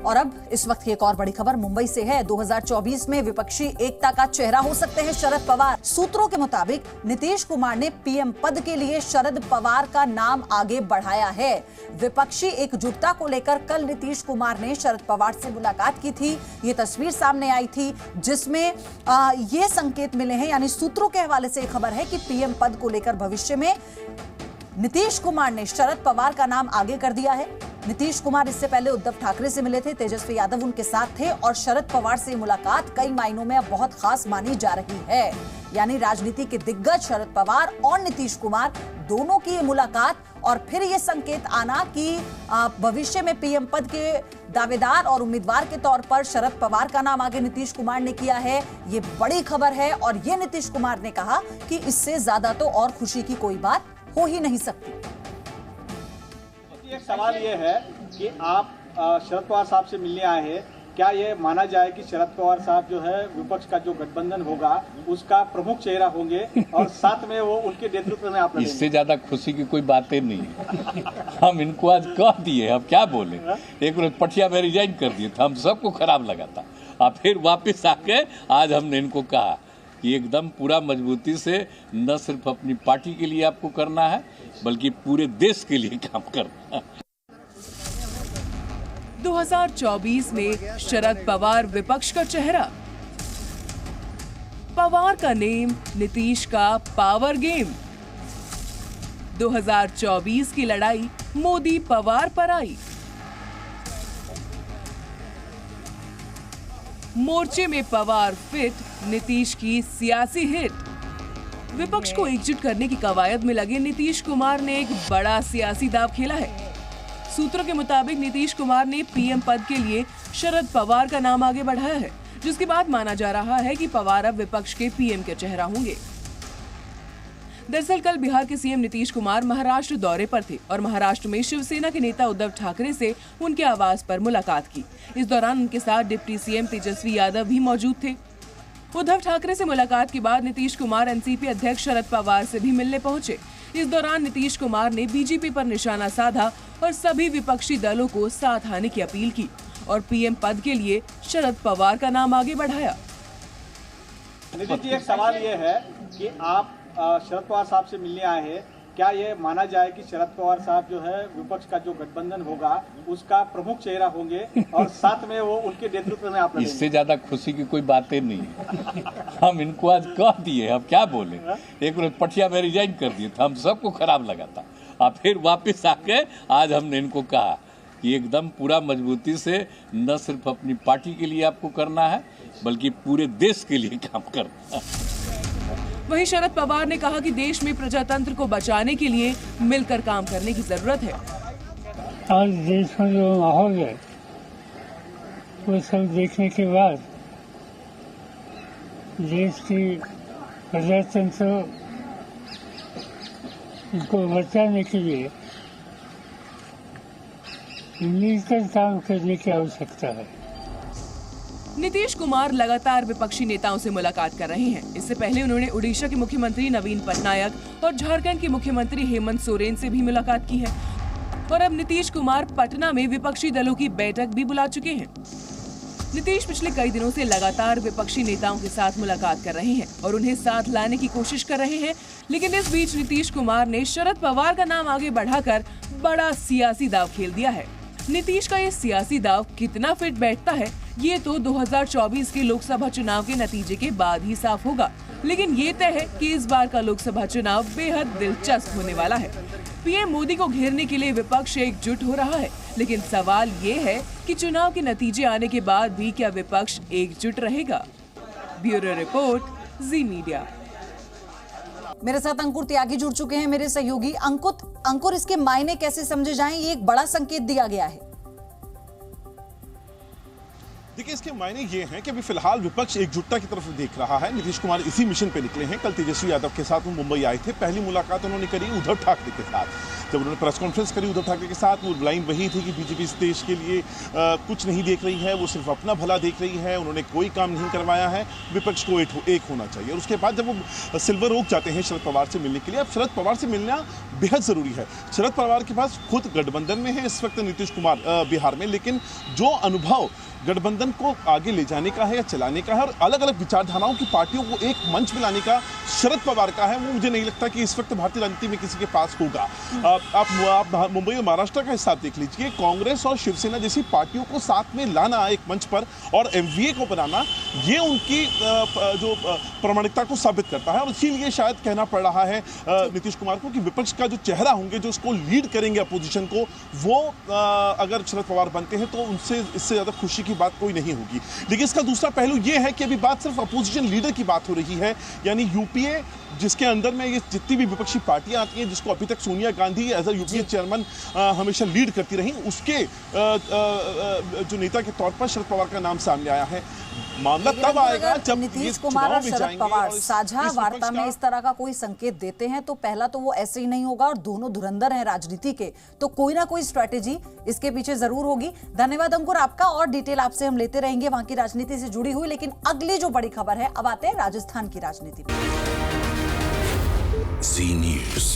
और अब इस वक्त की एक और बड़ी खबर मुंबई से है। 2024 में विपक्षी एकता का चेहरा हो सकते हैं शरद पवार। सूत्रों के मुताबिक नीतीश कुमार ने पीएम पद के लिए शरद पवार का नाम आगे बढ़ाया है। विपक्षी एकजुटता को लेकर कल नीतीश कुमार ने शरद पवार से मुलाकात की थी। ये तस्वीर सामने आई थी जिसमें ये संकेत मिले हैं, यानी सूत्रों के हवाले से खबर है कि पीएम पद को लेकर भविष्य में नीतीश कुमार ने शरद पवार का नाम आगे कर दिया है। नीतीश कुमार इससे पहले उद्धव ठाकरे से मिले थे, तेजस्वी यादव उनके साथ थे और शरद पवार से मुलाकात कई मायनों में अब बहुत खास मानी जा रही है। यानी राजनीति के दिग्गज शरद पवार और नीतीश कुमार दोनों की ये मुलाकात और फिर ये संकेत आना कि भविष्य में पीएम पद के दावेदार और उम्मीदवार के तौर पर शरद पवार का नाम आगे नीतीश कुमार ने किया है। ये बड़ी खबर है और ये नीतीश कुमार ने कहा कि इससे ज्यादा तो और खुशी की कोई बात हो ही नहीं सकती। एक सवाल ये है कि आप शरद पवार साहब से मिलने आए हैं, क्या ये माना जाए कि शरद पवार साहब जो है विपक्ष का जो गठबंधन होगा उसका प्रमुख चेहरा होंगे और साथ में वो उनके नेतृत्व में आप इससे ज्यादा खुशी की कोई बातें नहीं। हम इनको आज कह दिए, अब क्या बोले। एक रोज पटिया में रिजाइन कर दिए था, हम सबको खराब लगा था, और फिर वापस आके आज हमने इनको कहा कि एकदम पूरा मजबूती से न सिर्फ अपनी पार्टी के लिए आपको करना है बल्कि पूरे देश के लिए काम करना है। 2024 में शरद पवार विपक्ष का चेहरा, पवार का नेम, नीतीश का पावर गेम। 2024 की लड़ाई मोदी पवार पर आई। मोर्चे में पवार फिट, नीतीश की सियासी हिट। विपक्ष को एकजुट करने की कवायद में लगे नीतीश कुमार ने एक बड़ा सियासी दांव खेला है। सूत्रों के मुताबिक नीतीश कुमार ने पीएम पद के लिए शरद पवार का नाम आगे बढ़ाया है, जिसके बाद माना जा रहा है कि पवार अब विपक्ष के पीएम के चेहरा होंगे। दरअसल कल बिहार के सीएम नीतीश कुमार महाराष्ट्र दौरे पर थे और महाराष्ट्र में शिवसेना के नेता उद्धव ठाकरे से उनके आवास पर मुलाकात की। इस दौरान उनके साथ डिप्टी सीएम तेजस्वी यादव भी मौजूद थे। उद्धव ठाकरे से मुलाकात के बाद नीतीश कुमार एनसीपी अध्यक्ष शरद पवार से भी मिलने पहुंचे। इस दौरान नीतीश कुमार ने बीजेपी पर निशाना साधा और सभी विपक्षी दलों को साथ आने की अपील की और पीएम पद के लिए शरद पवार का नाम आगे बढ़ाया। नीतीश जी, एक सवाल ये है कि आप शरद पवार साहब से मिलने आए हैं, क्या ये माना जाए कि शरद पवार साहब जो है विपक्ष का जो गठबंधन होगा उसका प्रमुख चेहरा होंगे और साथ में वो उनके नेतृत्व में आप इससे ज्यादा खुशी की कोई बातें नहीं। हम इनको आज कह दिए, अब क्या बोले। एक रोज पटिया में रिजाइन कर दिए था, हम सबको खराब लगा था, और फिर वापस आके आज हमने इनको कहा कि एकदम पूरा मजबूती से न सिर्फ अपनी पार्टी के लिए आपको करना है बल्कि पूरे देश के लिए काम करना है। वहीं शरद पवार ने कहा कि देश में प्रजातंत्र को बचाने के लिए मिलकर काम करने की जरूरत है। आज देश में जो माहौल है वो सब देखने के बाद देश की प्रजातंत्र को बचाने के लिए मिलकर काम करने की आवश्यकता है। नीतीश कुमार लगातार विपक्षी नेताओं से मुलाकात कर रहे हैं। इससे पहले उन्होंने उड़ीसा के मुख्यमंत्री नवीन पटनायक और झारखंड के मुख्यमंत्री हेमंत सोरेन से भी मुलाकात की है और अब नीतीश कुमार पटना में विपक्षी दलों की बैठक भी बुला चुके हैं। नीतीश पिछले कई दिनों से लगातार विपक्षी नेताओं के साथ मुलाकात कर रहे हैं और उन्हें साथ लाने की कोशिश कर रहे हैं, लेकिन इस बीच नीतीश कुमार ने शरद पवार का नाम आगे बढ़ाकर बड़ा सियासी दांव खेल दिया है। नीतीश का ये सियासी दांव कितना फिट बैठता है ये तो 2024 के लोकसभा चुनाव के नतीजे के बाद ही साफ होगा, लेकिन ये तय है कि इस बार का लोकसभा चुनाव बेहद दिलचस्प होने वाला है। पीएम मोदी को घेरने के लिए विपक्ष एकजुट हो रहा है, लेकिन सवाल ये है कि चुनाव के नतीजे आने के बाद भी क्या विपक्ष एकजुट रहेगा। ब्यूरो रिपोर्ट, जी मीडिया। मेरे साथ अंकुर त्यागी जुड़ चुके हैं, मेरे सहयोगी। अंकुर, इसके मायने कैसे समझे जाएं? ये एक बड़ा संकेत दिया गया है। देखिए, इसके मायने ये हैं कि अभी फिलहाल विपक्ष एकजुटता की तरफ देख रहा है। नीतीश कुमार इसी मिशन पे निकले हैं। कल तेजस्वी यादव के साथ वो मुंबई आए थे। पहली मुलाकात उन्होंने करी उद्धव ठाकरे के साथ। जब उन्होंने प्रेस कॉन्फ्रेंस करी उद्धव ठाकरे के साथ, वो लाइन वही थी कि बीजेपी इस देश के लिए कुछ नहीं देख रही है, वो सिर्फ अपना भला देख रही है, उन्होंने कोई काम नहीं करवाया है, विपक्ष को एक होना चाहिए। और उसके बाद जब वो सिल्वर ओक जाते हैं शरद पवार से मिलने के लिए, अब शरद पवार से मिलना बेहद जरूरी है। शरद पवार के पास खुद गठबंधन में है इस वक्त नीतीश कुमार बिहार में, लेकिन जो अनुभव गठबंधन को आगे ले जाने का है या चलाने का है और अलग अलग विचारधाराओं की पार्टियों को एक मंच में लाने का शरद पवार का है, वो मुझे नहीं लगता कि इस वक्त भारतीय राजनीति में किसी के पास होगा। आप मुंबई और महाराष्ट्र का हिसाब देख लीजिए, कांग्रेस और शिवसेना जैसी पार्टियों को साथ में लाना एक मंच पर और एमवीए को बनाना, ये उनकी जो प्रामाणिकता को साबित करता है। और इसीलिए शायद कहना पड़ रहा है नीतीश कुमार को कि विपक्ष का जो चेहरा होंगे, जो उसको लीड करेंगे अपोजिशन को, वो अगर शरद पवार बनते हैं तो उनसे इससे ज्यादा खुशी की बात कोई नहीं होगी। लेकिन इसका दूसरा पहलू यह है कि अभी बात सिर्फ अपोजिशन लीडर की बात हो रही है, यानी यूपीए जिसके अंदर में ये जितनी भी विपक्षी पार्टियां आती हैं, जिसको अभी तक Sonia Gandhi as a UPA chairman हमेशा लीड करती रही, उसके जो नेता के तौर पर शरद पवार का नाम सामने आया है। मामला तब आएगा जब नीतीश कुमार और शरद पवार साझा वार्ता में इस तरह का कोई संकेत देते हैं तो पहला तो वो ऐसे ही नहीं होगा, और दोनों धुरंधर हैं राजनीति के, तो कोई ना कोई स्ट्रेटेजी इसके पीछे जरूर होगी। धन्यवाद अंकुर आपका, और डिटेल आपसे हम लेते रहेंगे वहां की राजनीति से जुड़ी हुई। लेकिन अगली जो बड़ी खबर है, अब आते हैं राजस्थान की राजनीति में। Zee News।